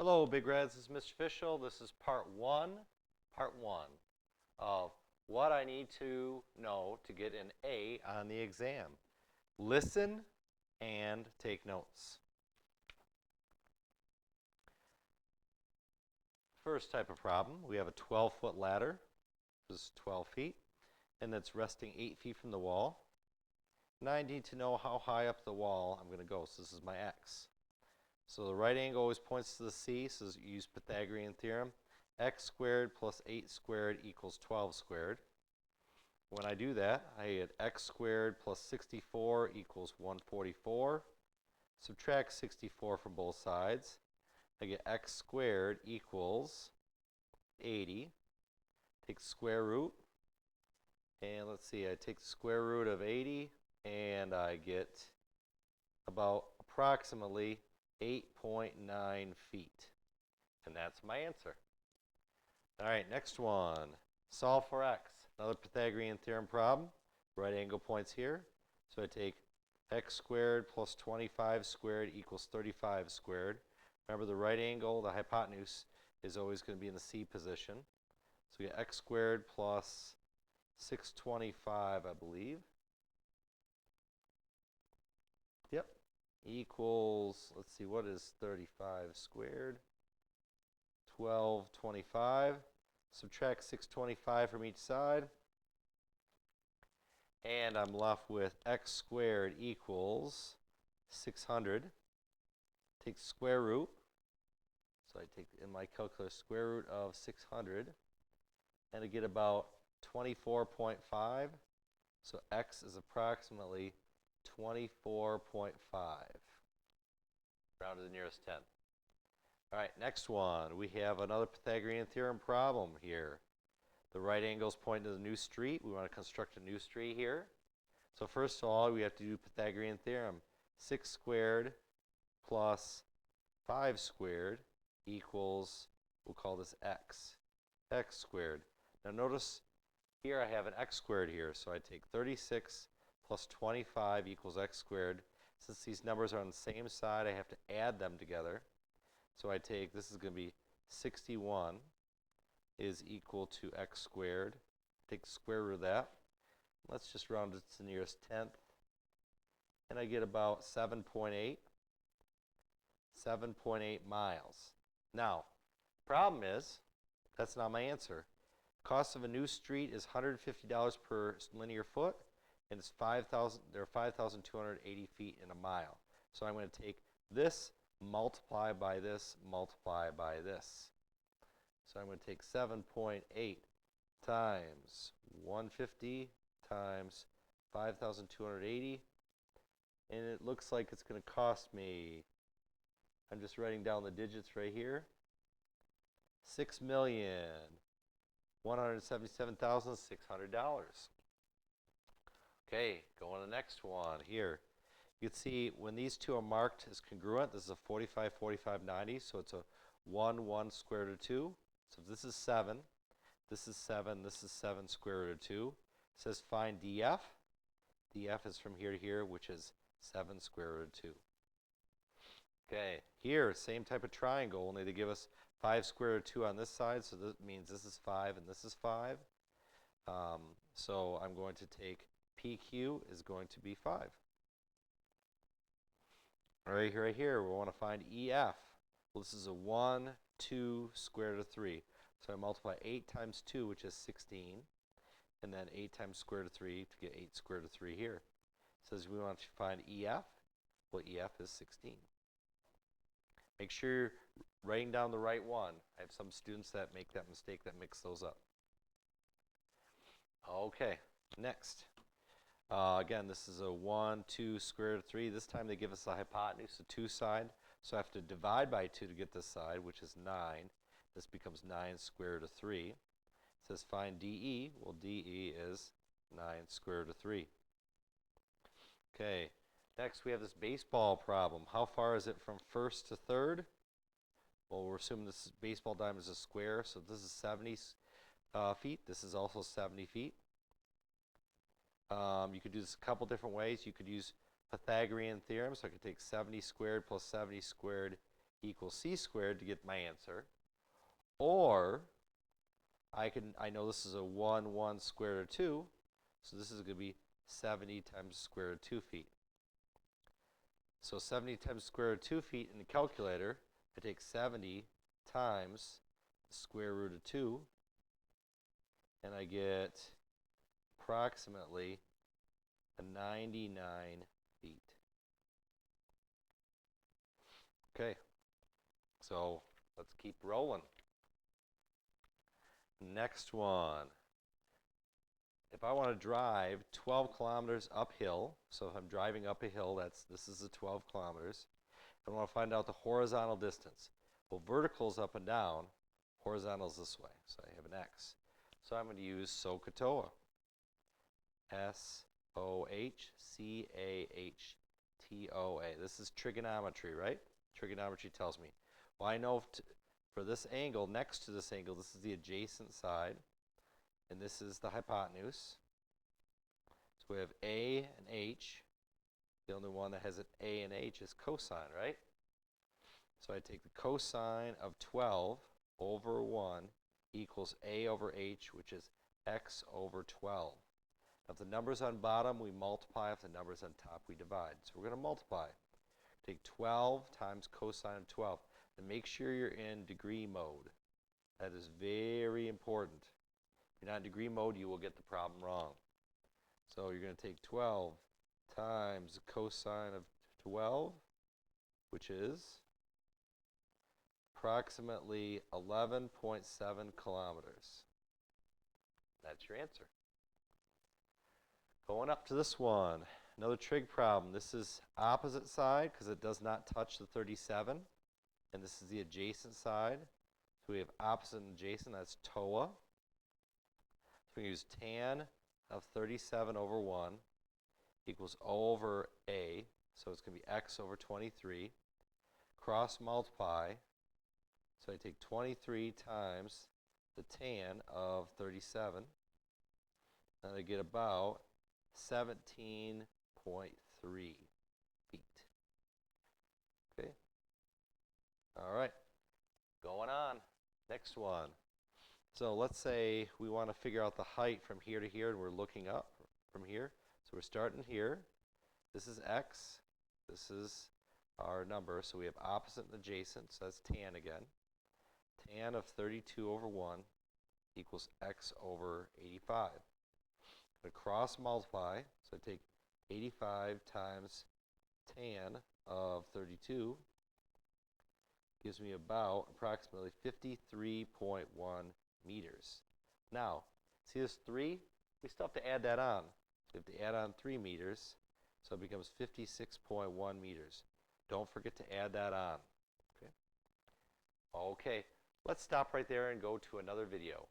Hello, Big Reds. This is Mr. Fishel. This is part one of what I need to know to get an A on the exam. Listen and take notes. First type of problem, we have a 12-foot ladder. This is 12 feet, and it's resting 8 feet from the wall. Now I need to know how high up the wall I'm going to go. So this is my X. So the right angle always points to the C, so you use Pythagorean theorem. X squared plus 8 squared equals 12 squared. When I do that, I get x squared plus 64 equals 144. Subtract 64 from both sides. I get x squared equals 80. Take the square root. And let's see, I take the square root of 80, and I get about approximately 8.9 feet. And that's my answer. All right, next one. Solve for x. Another Pythagorean theorem problem. Right angle points here. So I take x squared plus 25 squared equals 35 squared. Remember, the right angle, the hypotenuse, is always going to be in the C position. So we get x squared plus 625, I believe. Yep. Equals, let's see, what is 35 squared? 1225. Subtract 625 from each side. And I'm left with x squared equals 600. Take the square root. So I take in my calculator square root of 600. And I get about 24.5. So x is approximately 24.5. Round to the nearest 10. All right, next one. We have another Pythagorean theorem problem here. The right angles point to the new street. We want to construct a new street here. So first of all, we have to do Pythagorean theorem. 6 squared plus 5 squared equals, we'll call this x. X squared. Now notice here I have an x squared here. So I take 36 plus 25 equals x squared. Since these numbers are on the same side, I have to add them together. So I take, this is going to be 61 is equal to x squared. Take the square root of that. Let's just round it to the nearest tenth. And I get about 7.8. 7.8 miles. Now, problem is, that's not my answer. Cost of a new street is $150 per linear foot, and it's 5,000. There are 5,280 feet in a mile. So I'm going to take this, multiply by this, multiply by this. So I'm going to take 7.8 times 150 times 5,280. And it looks like it's going to cost me, I'm just writing down the digits right here, $6,177,600. Okay, go on to the next one here. You can see when these two are marked as congruent, this is a 45, 45, 90, so it's a 1, 1 square root of 2. So this is 7, this is 7, this is 7 square root of 2. It says find DF. DF is from here to here, which is 7 square root of 2. Okay, here, same type of triangle, only they give us 5 square root of 2 on this side, so that means this is 5 and this is 5. So I'm going to take PQ is going to be 5. Right here, we want to find EF. Well, this is a 1, 2 square root of 3. So I multiply 8 times 2, which is 16, and then 8 times square root of 3 to get 8 square root of 3 here. It says we want to find EF. Well, EF is 16. Make sure you're writing down the right one. I have some students that make that mistake that mix those up. Okay, next. Again, this is a 1, 2 square root of 3. This time they give us the hypotenuse, the 2 side. So I have to divide by 2 to get this side, which is 9. This becomes 9 square root of 3. It says find DE. Well, DE is 9 square root of 3. Okay, next we have this baseball problem. How far is it from first to third? Well, we're assuming this baseball diamond is a square, so this is 70 feet. This is also 70 feet. You could do this a couple different ways. You could use Pythagorean theorem, so I could take 70 squared plus 70 squared equals c squared to get my answer. Or I know this is a 1 square root of 2, so this is going to be 70 times the square root of 2 feet. So 70 times the square root of 2 feet in the calculator, I take 70 times the square root of 2, and I get approximately 99 feet. Okay, so let's keep rolling. Next one. If I want to drive 12 kilometers uphill, so if I'm driving up a hill, this is the 12 kilometers. I want to find out the horizontal distance. Well, vertical is up and down, horizontal is this way, so I have an x. So I'm going to use SOHCAHTOA. SOHCAHTOA. This is trigonometry, right? Trigonometry tells me. Well, I know for this angle, next to this angle, this is the adjacent side, and this is the hypotenuse. So we have A and H. The only one that has an A and H is cosine, right? So I take the cosine of 12 over 1 equals A over H, which is x over 12. Now, if the number's on bottom, we multiply. If the number's on top, we divide. So we're going to multiply. Take 12 times cosine of 12. And make sure you're in degree mode. That is very important. If you're not in degree mode, you will get the problem wrong. So you're going to take 12 times the cosine of 12, which is approximately 11.7 kilometers. That's your answer. Going up to this one, another trig problem. This is opposite side because it does not touch the 37. And this is the adjacent side. So we have opposite and adjacent, that's TOA. So we use tan of 37 over 1 equals O over A. So it's going to be x over 23. Cross multiply. So I take 23 times the tan of 37. And I get about 17.3 feet. Okay. All right. Going on. Next one. So let's say we want to figure out the height from here to here, and we're looking up from here. So we're starting here. This is x. This is our number. So we have opposite and adjacent. So that's tan again. Tan of 32 over 1 equals x over 85. I'm going to cross multiply. So I take 85 times tan of 32. Gives me about approximately 53.1 meters. Now, see this 3? We still have to add that on. So we have to add on 3 meters. So it becomes 56.1 meters. Don't forget to add that on. Okay. Okay. Let's stop right there and go to another video.